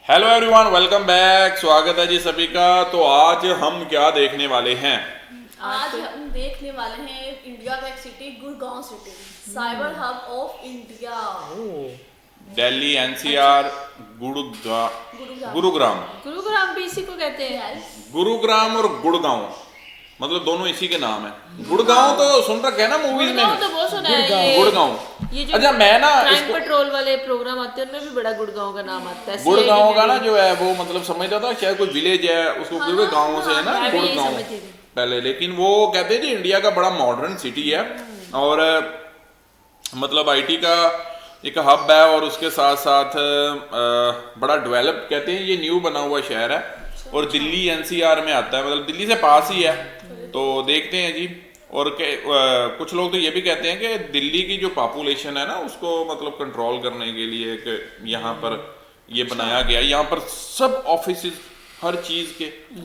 Hello everyone, welcome back. स्वागत है जी सभी का। तो आज हम क्या देखने वाले हैं? आज हम देखने वाले हैं इंडिया का एक city, Gurgaon city, cyber hub of India. Delhi, NCR, Gurugram. Gurugram. Gurugram भी इसी को कहते हैं। यस। गुरुग्राम और गुड़गांव मतलब दोनों इसी के नाम है। गुड़गांव तो सुन रखे है ना मूवीज में। गुड़गांव तो बहुत सुना है ये। गुड़गांव। ये जो अच्छा, मैं ना क्राइम इसको पेट्रोल वाले प्रोग्राम आते हैं उनमें भी बड़ा गुड़गांव का नाम आता है। गुड़गांव का CID ना में भी। जो है वो मतलब समझता था शायद कोई विलेज है, उसको पूरे गांव से है ना मैं भी यही गुड़गांव समझती थी। पहले। लेकिन वो कहते हैं जी इंडिया का बड़ा मॉडर्न सिटी है और मतलब आईटी का एक हब है और उसके साथ साथ बड़ा डेवलप कहते हैं। ये न्यू बना हुआ शहर है और दिल्ली एनसीआर में आता है, मतलब दिल्ली से पास ही है। तो देखते हैं जी। और कुछ लोग तो ये भी कहते हैं कि दिल्ली की जो पॉपुलेशन है ना उसको मतलब कंट्रोल करने के लिए कि यहाँ पर ये बनाया गया, यहाँ पर सब ऑफिस हर चीज के।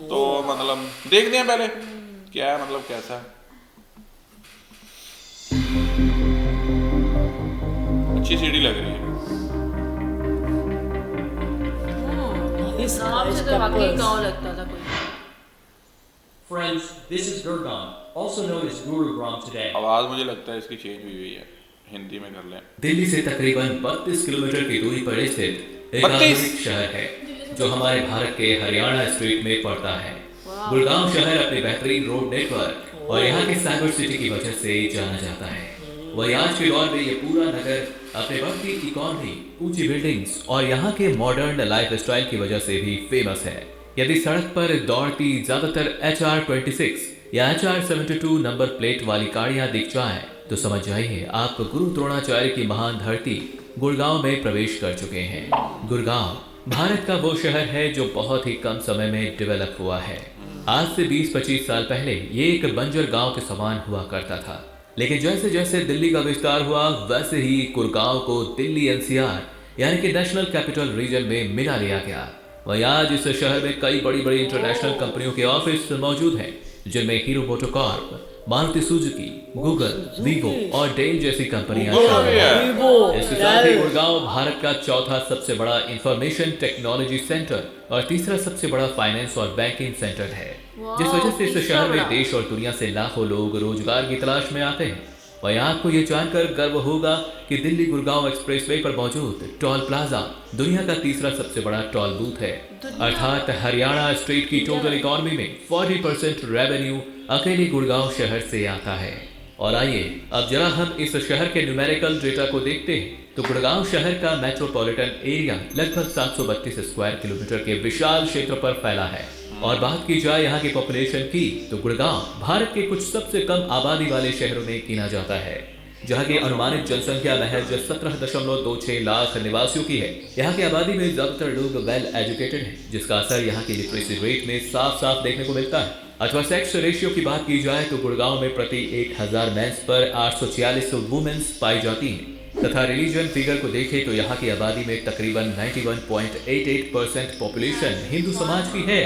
तो मतलब देखते हैं पहले क्या है, मतलब कैसा है। अच्छी सिटी लग रही है। नाम से तो वाकई गाँव लगता था कोई। Friends, this is Gurgaon, also known as Gurugram today. आवाज मुझे लगता है इसकी चेंज हुई है, हिंदी में कर लें। दिल्ली से तकरीबन 32 किलोमीटर की दूरी पर स्थित एक 32? आधुनिक शहर है जो हमारे भारत के हरियाणा स्टेट में पड़ता है। गुड़गांव शहर अपने बेहतरीन रोड नेटवर्क और यहाँ के साइबर सिटी की वजह से जाना जाता है। वही आज के दौर में ये पूरा नगर अपने बढ़ती इकोनॉमी, ऊंची बिल्डिंग्स और यहाँ के मॉडर्न लाइफस्टाइल की वजह से भी फेमस है। यदि सड़क पर दौड़ती ज्यादातर HR-26 या HR-72 नंबर प्लेट वाली गाड़ियां दिख जाएं, तो समझ जाइए आप गुरु द्रोणाचार्य की महान धरती गुड़गांव में प्रवेश कर चुके हैं। गुड़गांव भारत का वो शहर है जो बहुत ही कम समय में डेवलप हुआ है। आज से 20-25 साल पहले ये एक बंजर गांव के समान हुआ करता था, लेकिन जैसे जैसे दिल्ली का विस्तार हुआ वैसे ही गुड़गांव को दिल्ली NCR यानी कि नेशनल कैपिटल रीजन में मिला लिया गया। वहीं आज इस शहर में कई बड़ी बड़ी इंटरनेशनल कंपनियों के ऑफिस मौजूद हैं, जिनमें hero MotoCorp, Maruti Suzuki, Google, Vivo और डेल जैसी कंपनियां शामिल हैं। इसके साथ ही गुड़गांव भारत का चौथा सबसे बड़ा इंफॉर्मेशन टेक्नोलॉजी सेंटर और तीसरा सबसे बड़ा फाइनेंस और बैंकिंग सेंटर है, जिस वजह से इस शहर में देश और दुनिया से लाखों लोग रोजगार की तलाश में आते हैं। वहीं आपको ये जानकर गर्व होगा कि दिल्ली गुड़गांव एक्सप्रेसवे पर मौजूद टोल प्लाजा दुनिया का तीसरा सबसे बड़ा टोल बूथ है, अर्थात हरियाणा स्टेट की टोटल इकोनॉमी में 40% रेवेन्यू अकेले गुड़गांव शहर से आता है। और आइए अब जरा हम इस शहर के न्यूमेरिकल डेटा को देखते हैं। तो गुड़गांव शहर का मेट्रोपॉलिटन एरिया लगभग 732 स्क्वायर किलोमीटर के विशाल क्षेत्र पर फैला है। और बात की जाए यहाँ की पॉपुलेशन की, तो गुड़गांव भारत के कुछ सबसे कम आबादी वाले शहरों में गिना जाता है, जहाँ की अनुमानित जनसंख्या महज 17.26 लाख निवासियों की है। यहाँ की आबादी में ज्यादातर लोग वेल एजुकेटेड हैं, जिसका असर यहाँ की लिटरेसी रेट में साफ साफ देखने को मिलता है। अथवा सेक्स रेशियो की बात की जाए तो गुड़गांव में प्रति 1000 मेंस पर 846 वुमेन्स पाई जाती हैं। तथा रिलीजन फिगर को देखें तो यहाँ की आबादी में तकरीबन 91.88% पॉपुलेशन हिंदू समाज की है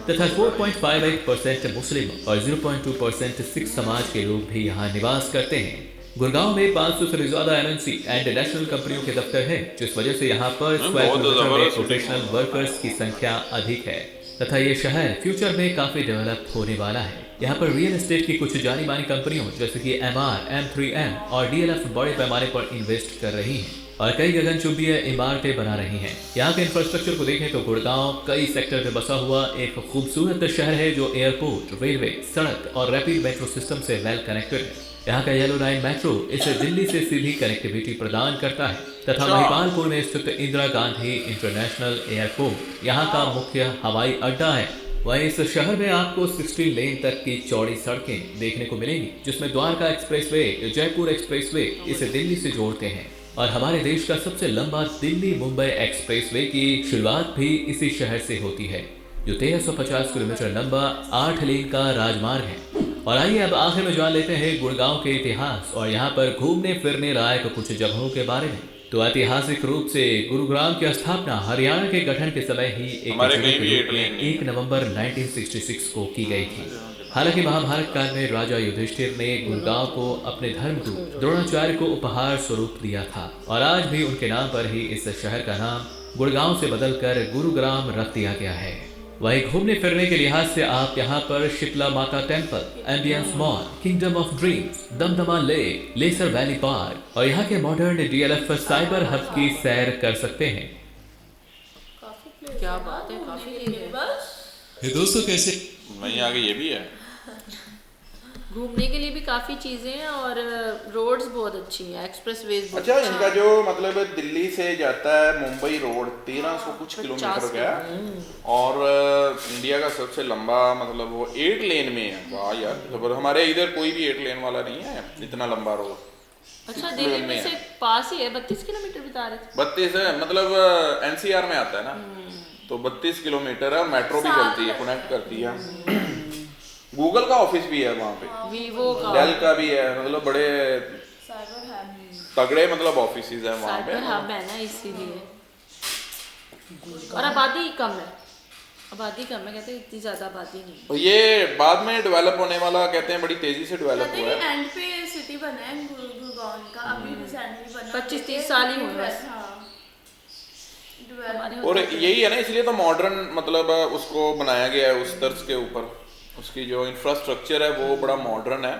तथा 4.58% मुस्लिम और 0.2% सिख समाज के लोग भी यहाँ निवास करते हैं। गुड़गांव में 500 से ज्यादा MNC एंड नेशनल कंपनियों के दफ्तर हैं, जिस वजह से यहाँ पर स्क्वायर किलोमीटर में प्रोफेशनल वर्कर्स की संख्या अधिक है। तथा ये शहर फ्यूचर में काफी डेवलप होने वाला है। यहाँ पर रियल एस्टेट की कुछ जानी मानी कंपनियों जैसे कि MR, M3M और DLF बड़े पैमाने पर इन्वेस्ट कर रही हैं और कई गगनचुंबीय इमारतें बना रही हैं। यहाँ के इंफ्रास्ट्रक्चर को देखें तो गुड़गांव कई सेक्टर में बसा हुआ एक खूबसूरत शहर है जो एयरपोर्ट, रेलवे, सड़क और रैपिड मेट्रो सिस्टम से वेल कनेक्टेड है। यहाँ का येलो लाइन मेट्रो इसे दिल्ली से सीधी कनेक्टिविटी प्रदान करता है तथा महिपालपुर में स्थित इंदिरा गांधी इंटरनेशनल एयरपोर्ट यहाँ का मुख्य हवाई अड्डा है। वहीं इस शहर में आपको 16 लेन तक की चौड़ी सड़कें देखने को मिलेंगी, जिसमें द्वारका एक्सप्रेसवे, जयपुर एक्सप्रेसवे इसे दिल्ली से जोड़ते हैं। और हमारे देश का सबसे लंबा दिल्ली मुंबई एक्सप्रेसवे की शुरुआत भी इसी शहर से होती है, जो 1350 किलोमीटर लंबा 8 लेन का राजमार्ग है। और आइए अब आखिर में जान लेते हैं गुड़गांव के इतिहास और यहाँ पर घूमने फिरने लायक कुछ जगहों के बारे में। तो ऐतिहासिक रूप से गुरुग्राम की स्थापना हरियाणा के गठन के समय ही 1 नवंबर 1966 को की गई थी। हालांकि महाभारत काल में राजा युधिष्ठिर ने गुड़गांव को अपने धर्मगुरु द्रोणाचार्य को उपहार स्वरूप दिया था और आज भी उनके नाम पर ही इस शहर का नाम गुड़गांव से बदलकर गुरुग्राम रख दिया गया है। वहीं घूमने फिरने के लिहाज से आप यहाँ पर Sheetla Mata temple, ambience mall, kingdom of dreams, Damdama lake, laser valley park और यहाँ के मॉडर्न डीएलएफ साइबर हब की सैर कर सकते हैं। काफी प्लेस क्या बात है, काफी चीज़ है। बस दोस्तों कैसे वहीं आगे ये भी है। घूमने के लिए भी काफी चीजें हैं और रोड्स बहुत अच्छी हैं, एक्सप्रेसवेज बहुत अच्छा, इनका जो मतलब दिल्ली से जाता है मुंबई रोड 1300 कुछ किलोमीटर का है और इंडिया का सबसे लंबा मतलब वो 8 लेन में है। वाह यार, जबर। हमारे इधर कोई भी 8 लेन वाला नहीं है इतना लंबा रोड। अच्छा, दिल्ली में से पास ही है, 32 किलोमीटर बता रहे थे। 32 है, मतलब एनसीआर में आता है ना, तो 32 किलोमीटर है। मेट्रो भी चलती है, कनेक्ट करती है। गूगल का ऑफिस भी है वहाँ पे, वीवो का, डेल का भी है, मतलब बड़े साइबर हब तगड़े मतलब ऑफिसेज हैं वहाँ पे। साइबर हब है ना, इसीलिए। और आबादी कम है, आबादी कम है, कहते हैं इतनी ज्यादा आबादी नहीं। तो ये बाद में डेवलप होने वाला, कहते हैं बड़ी तेजी से डेवलप कहते हुआ हैं है। एंड पे सिटी बना है गुड़गांव का, अभी रिसेंटली बना 25-30 साल ही हुए बस। डेवलप और यही है ना, इसलिए तो मॉडर्न मतलब उसको बनाया गया है उस तर्ज के ऊपर। उसकी जो इंफ्रास्ट्रक्चर है वो बड़ा मॉडर्न है,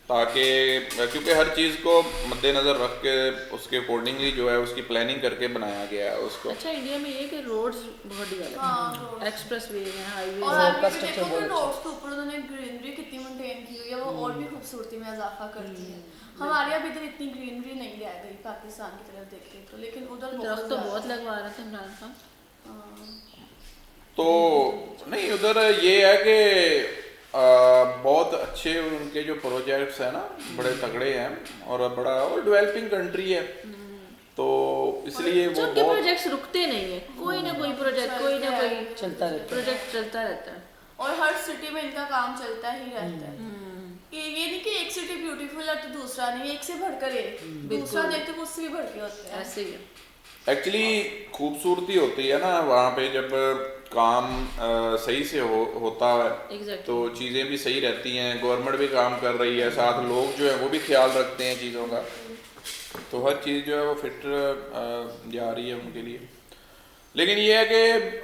ताकि क्योंकि हर चीज़ को मद्देनज़र रख के उसके अकॉर्डिंगली जो है उसकी प्लानिंग करके बनाया गया है उसको। अच्छा, इंडिया में ये कि रोड्स बहुत डेवलप हैं, एक्सप्रेसवे हैं, हाईवे और हैं। अभी भी देखो तो रोड्स के ऊपर उन्होंने ग्रीनरी कितनी मेंटेन की हुई है, वो और भी खूबसूरती में इजाफा करती है। हमारे यहाँ इधर इतनी ग्रीनरी नहीं रह गई पाकिस्तान की तरफ देखें तो, लेकिन उधर दरख्त तो बहुत लगवा रहा था इमरान खान। तो नहीं, उधर ये है कि बहुत अच्छे उनके जो प्रोजेक्ट्स हैं ना, बड़े तगड़े हैं और बड़ा और डेवलपिंग कंट्री है, तो इसलिए वो उनके बहुत प्रोजेक्ट्स रुकते नहीं है, कोई ना कोई प्रोजेक्ट, कोई ना कोई चलता रहता है। प्रोजेक्ट चलता रहता है। और हर सिटी में इनका काम चलता ही रहता है। ये नहीं कि एक सिटी ब्यूटीफुल है तो दूसरा नहीं, एक से बढ़कर एक, दूसरा देखते तो उससे भी बढ़ के होते हैं। ऐसे ही है। एक्चुअली खूबसूरती होती है ना वहाँ पे, जब काम सही से होता है Exactly. तो चीज़ें भी सही रहती हैं, गवर्नमेंट भी काम कर रही है, साथ लोग जो है वो भी ख्याल रखते हैं चीज़ों का, तो हर चीज़ जो है वो फिट जा रही है उनके लिए। लेकिन ये है कि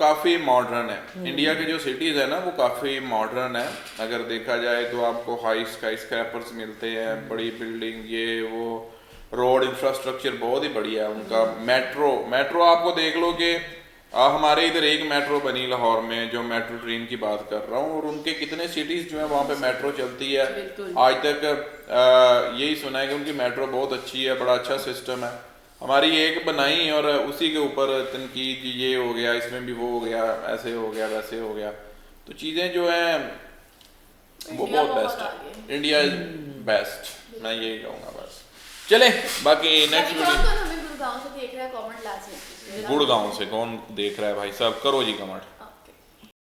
काफ़ी मॉडर्न है। इंडिया के जो सिटीज़ है ना वो काफ़ी मॉडर्न है। अगर देखा जाए तो आपको हाई स्काई स्क्रैपर्स मिलते हैं, बड़ी बिल्डिंग, ये वो, रोड इंफ्रास्ट्रक्चर बहुत ही बढ़िया है उनका। मेट्रो आपको देख लो कि हमारे इधर एक मेट्रो बनी लाहौर में, जो मेट्रो ट्रेन की बात कर रहा हूँ, और उनके कितने सिटीज़ जो है वहाँ पे मेट्रो चलती है। आज तक यही सुना है कि उनकी मेट्रो बहुत अच्छी है, बड़ा अच्छा सिस्टम है। हमारी एक बनाई और उसी के ऊपर तनकीद कि ये हो गया, इसमें भी वो हो गया, ऐसे हो गया, वैसे हो गया। तो चीज़ें जो हैं वो इंडिया बहुत बहुत बेस्ट आगे है। इंडिया इज बेस्ट, मैं यही कहूँगा बस। चले बाकी नेक्स्ट कौन वीडियो। हमें गुड़गांव से देख रहा है, कमेंट लाजमी। गुड़गांव से कौन देख रहा है भाई साहब, करो जी कमेंट।